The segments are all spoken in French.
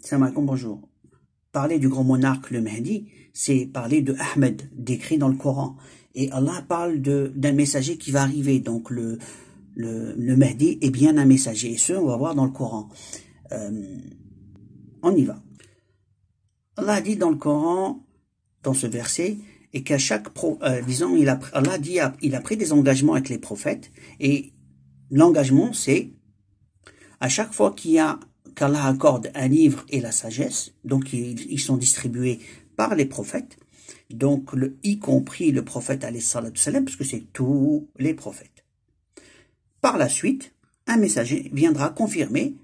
Salam alaikum, bonjour. Parler du grand monarque, le Mahdi, c'est parler de Ahmed, décrit dans le Coran. Et Allah parle d'un messager qui va arriver. Donc le Mahdi est bien un messager. Et ce, on va voir dans le Coran. On y va. Allah dit dans le Coran, dans ce verset, et qu'à chaque disons, Allah dit, il a pris des engagements avec les prophètes. Et l'engagement, c'est à chaque fois qu'Allah accorde un livre et la sagesse, donc ils sont distribués par les prophètes, donc y compris le prophète alayhi salatu salam, parce que c'est tous les prophètes. Par la suite, un messager viendra confirmer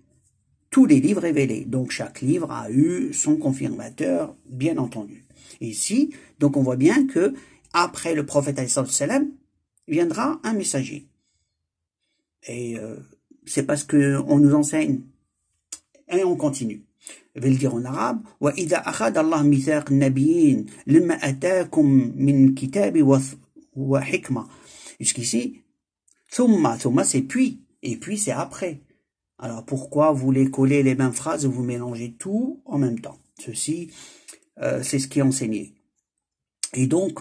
tous les livres révélés. Donc chaque livre a eu son confirmateur, bien entendu. Et ici, donc on voit bien que après le prophète alayhi salatu salam, viendra un messager. Et c'est parce qu'on nous enseigne. Et on continue. Je vais le dire en arabe. وَإِذَا أَخَذَ اللَّهُ مِيثَاقَ النَّبِيِّينَ لِمَّا أَتَاكُم مِّن كِتَابٍ وَحِكْمَةٍ. Jusqu'ici, ثُمَّ c'est puis, et puis c'est après. Alors pourquoi vous voulez coller les mêmes phrases et vous mélangez tout en même temps? Ceci, c'est ce qui est enseigné. Et donc,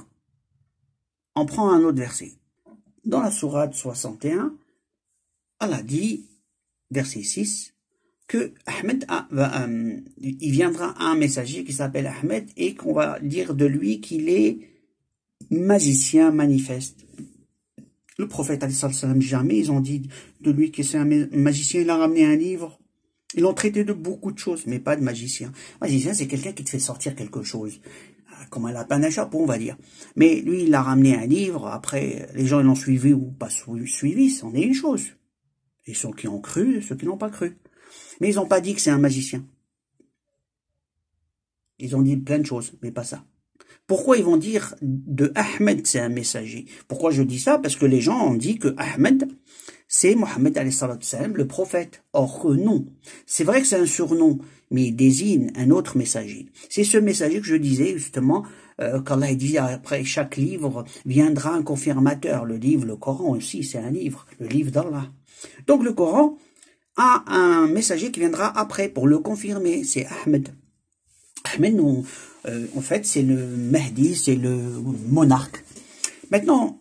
on prend un autre verset. Dans la sourate 61, Allah dit, verset 6, que Ahmed il viendra un messager qui s'appelle Ahmed et qu'on va dire de lui qu'il est magicien manifeste. Le prophète alayhi salam, jamais ils ont dit de lui que c'est un magicien. Il a ramené un livre. Ils l'ont traité de beaucoup de choses, mais pas de magicien. Magicien, c'est quelqu'un qui te fait sortir quelque chose. Comme un lapin d'un chapeau, on va dire. Mais lui, il a ramené un livre. Après, les gens, ils l'ont suivi ou pas suivi, c'en est une chose. Et ceux qui ont cru, et ceux qui n'ont pas cru. Mais ils n'ont pas dit que c'est un magicien. Ils ont dit plein de choses, mais pas ça. Pourquoi ils vont dire de Ahmed, c'est un messager? Pourquoi je dis ça? Parce que les gens ont dit que Ahmed, c'est Mohammed alayhi salam, le prophète. Or que non. C'est vrai que c'est un surnom, mais il désigne un autre messager. C'est ce messager que je disais justement, qu'Allah dit après chaque livre viendra un confirmateur. Le livre, le Coran aussi, c'est un livre, le livre d'Allah. Donc le Coran a un messager qui viendra après pour le confirmer, c'est Ahmed. Ahmed, en fait, c'est le Mahdi, c'est le monarque. Maintenant,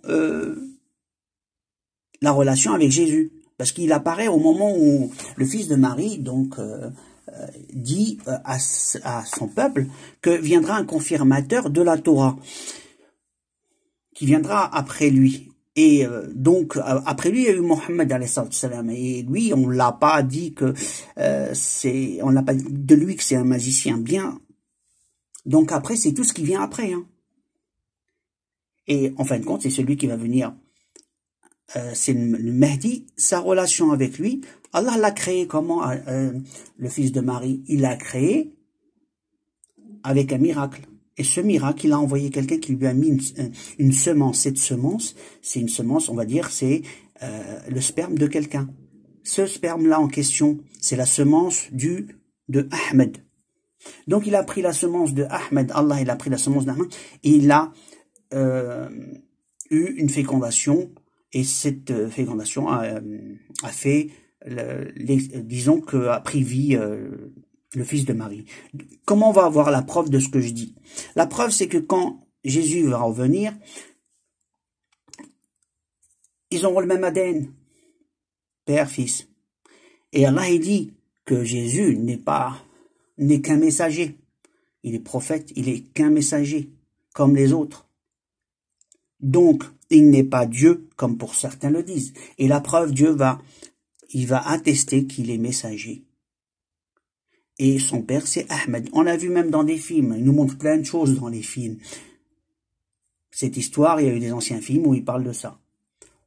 la relation avec Jésus, parce qu'il apparaît au moment où le fils de Marie, donc, dit à son peuple que viendra un confirmateur de la Torah, qui viendra après lui. Et donc, après lui, il y a eu Mohammed alayhi salam. Et lui, on l'a pas dit que on l'a pas dit de lui que c'est un magicien. Bien. Donc après, c'est tout ce qui vient après. Hein. Et en fin de compte, c'est celui qui va venir. C'est le Mahdi. Sa relation avec lui, Allah l'a créé comment le fils de Marie? Il l'a créé avec un miracle. Et ce miracle, il a envoyé quelqu'un qui lui a mis une semence. Cette semence, c'est une semence, on va dire, c'est le sperme de quelqu'un. Ce sperme-là en question, c'est la semence de Ahmed. Donc il a pris la semence de Ahmed, Allah il a pris la semence d'Ahmed, et il a eu une fécondation, et cette fécondation a fait, disons que a pris vie le fils de Marie. Comment on va avoir la preuve de ce que je dis? La preuve, c'est que quand Jésus va revenir, ils auront le même ADN, père, fils. Et Allah, il dit que Jésus n'est qu'un messager. Il est prophète, il est qu'un messager, comme les autres. Donc, il n'est pas Dieu, comme pour certains le disent. Et la preuve, il va attester qu'il est messager. Et son père, c'est Ahmed. On l'a vu même dans des films. Il nous montre plein de choses dans les films. Cette histoire, il y a eu des anciens films où il parle de ça.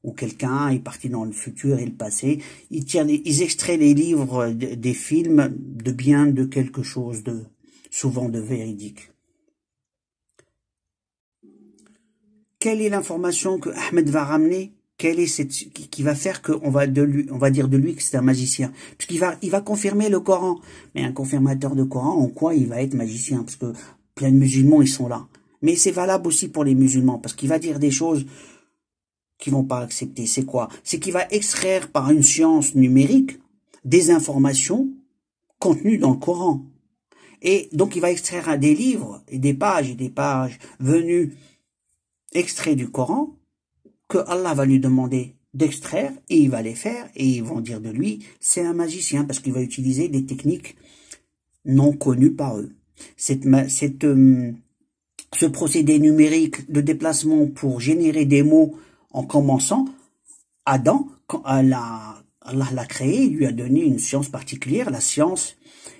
Où quelqu'un est parti dans le futur et le passé. Ils extraient les livres des films de quelque chose souvent de véridique. Quelle est l'information que Ahmed va ramener? Quelle est qui va faire qu'on va dire de lui que c'est un magicien? Puisqu'il va confirmer le Coran. Mais un confirmateur de Coran, en quoi il va être magicien? Parce que plein de musulmans, ils sont là. Mais c'est valable aussi pour les musulmans, parce qu'il va dire des choses qu'ils vont pas accepter. C'est quoi? C'est qu'il va extraire par une science numérique des informations contenues dans le Coran. Et donc il va extraire des livres et des pages venus extraits du Coran que Allah va lui demander d'extraire et il va les faire et ils vont dire de lui c'est un magicien parce qu'il va utiliser des techniques non connues par eux. Ce procédé numérique de déplacement pour générer des mots en commençant, Adam, quand Allah l'a créé, il lui a donné une science particulière, la science,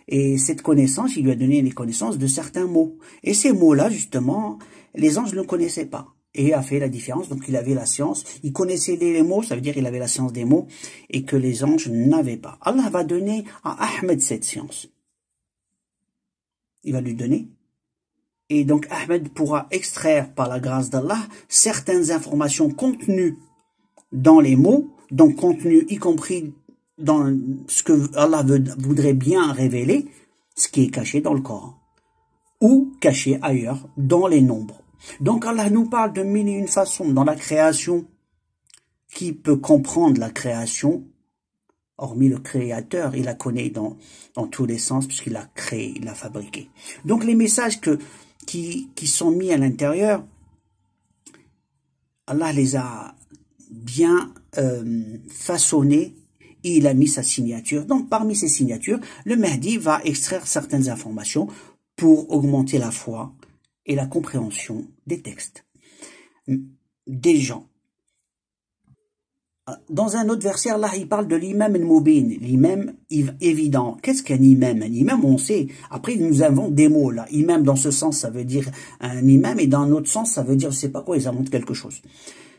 et cette connaissance, il lui a donné les connaissances de certains mots. Et ces mots-là, justement, les anges ne connaissaient pas. Et a fait la différence, donc il avait la science, il connaissait les mots, ça veut dire qu'il avait la science des mots, et que les anges n'avaient pas. Allah va donner à Ahmed cette science. Il va lui donner. Et donc Ahmed pourra extraire par la grâce d'Allah certaines informations contenues dans les mots, donc contenues y compris dans ce que Allah voudrait bien révéler, ce qui est caché dans le Coran, ou caché ailleurs dans les nombres. Donc Allah nous parle de mille et une façons dans la création. Qui peut comprendre la création, hormis le créateur, il la connaît dans tous les sens puisqu'il l'a créé, il l'a fabriqué. Donc les messages qui sont mis à l'intérieur, Allah les a bien façonnés et il a mis sa signature. Donc parmi ces signatures, le Mahdi va extraire certaines informations pour augmenter la foi et la compréhension des textes, des gens. Dans un autre verset, Allah il parle de l'imam al-mubin, l'imam évident. Qu'est-ce qu'un imam? Un imam, on sait. Après, ils nous inventent des mots là. Imam dans ce sens, ça veut dire un imam, et dans un autre sens, ça veut dire je sais pas quoi. Ils inventent quelque chose.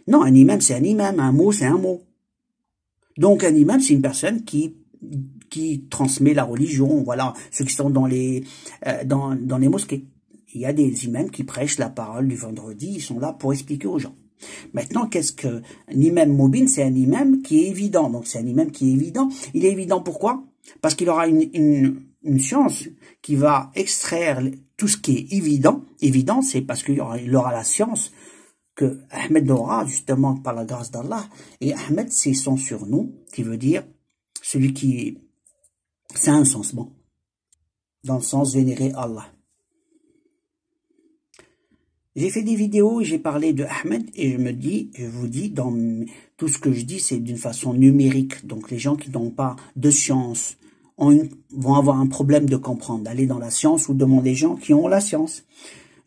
Non, un imam, c'est un imam. Un mot, c'est un mot. Donc un imam, c'est une personne qui transmet la religion. Voilà, ceux qui sont dans les mosquées. Il y a des imams qui prêchent la parole du vendredi. Ils sont là pour expliquer aux gens. Maintenant, qu'est-ce qu'un imam mubin? C'est un imam qui est évident. Donc, c'est un imam qui est évident. Il est évident pourquoi? Parce qu'il aura une science qui va extraire tout ce qui est évident. Évident, c'est parce qu'il aura la science que Ahmed aura, justement, par la grâce d'Allah. Et Ahmed, c'est son surnom, qui veut dire celui qui... C'est un encensement, dans le sens vénérer Allah. J'ai fait des vidéos et j'ai parlé de Ahmed et je vous dis, dans tout ce que je dis, c'est d'une façon numérique. Donc les gens qui n'ont pas de science vont avoir un problème de comprendre, d'aller dans la science ou demander les gens qui ont la science.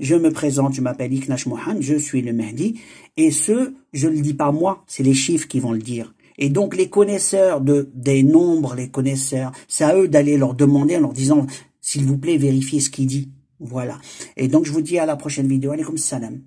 Je me présente, je m'appelle Iknash Mohan, je suis le Mahdi. Et je ne le dis pas moi, c'est les chiffres qui vont le dire. Et donc les connaisseurs des nombres, les connaisseurs, c'est à eux d'aller leur demander en leur disant, s'il vous plaît, vérifiez ce qu'il dit. Voilà. Et donc, je vous dis à la prochaine vidéo. Alaykoum salam.